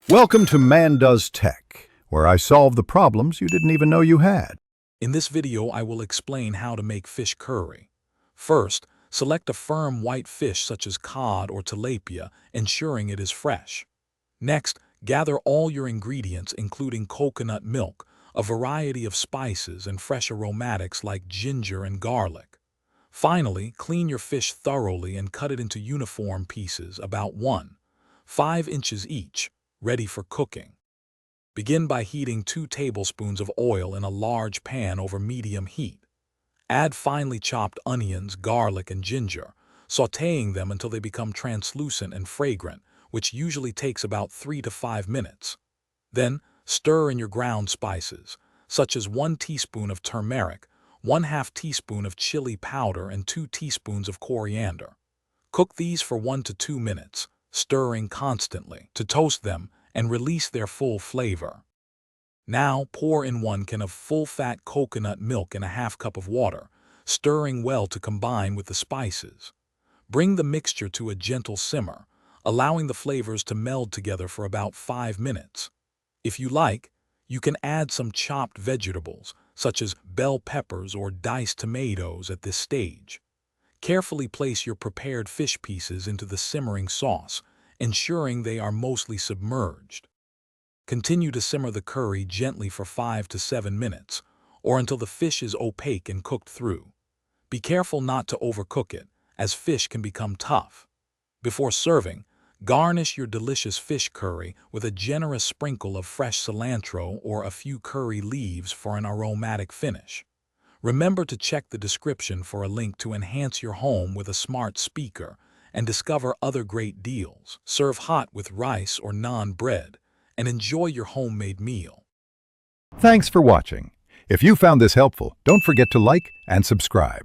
Welcome to Man Does Tech, where I solve the problems you didn't even know you had. In this video, I will explain how to make fish curry. First, select a firm white fish such as cod or tilapia, ensuring it is fresh. Next, gather all your ingredients including coconut milk, a variety of spices and fresh aromatics like ginger and garlic. Finally, clean your fish thoroughly and cut it into uniform pieces about 1.5 inches each, ready for cooking. Begin by heating 2 tablespoons of oil in a large pan over medium heat. Add finely chopped onions, garlic, and ginger, sautéing them until they become translucent and fragrant, which usually takes about 3 to 5 minutes. Then, stir in your ground spices, such as 1 teaspoon of turmeric, 1/2 teaspoon of chili powder, and 2 teaspoons of coriander. Cook these for 1 to 2 minutes, stirring constantly to toast them and release their full flavor. Now pour in 1 can of full-fat coconut milk in a 1/2 cup of water, stirring well to combine with the spices. Bring the mixture to a gentle simmer, allowing the flavors to meld together for about 5 minutes. If you like, you can add some chopped vegetables, such as bell peppers or diced tomatoes at this stage. Carefully place your prepared fish pieces into the simmering sauce, ensuring they are mostly submerged. Continue to simmer the curry gently for 5 to 7 minutes, or until the fish is opaque and cooked through. Be careful not to overcook it, as fish can become tough. Before serving, garnish your delicious fish curry with a generous sprinkle of fresh cilantro or a few curry leaves for an aromatic finish. Remember to check the description for a link to enhance your home with a smart speaker and discover other great deals. Serve hot with rice or naan bread and enjoy your homemade meal. Thanks for watching. If you found this helpful, don't forget to like and subscribe.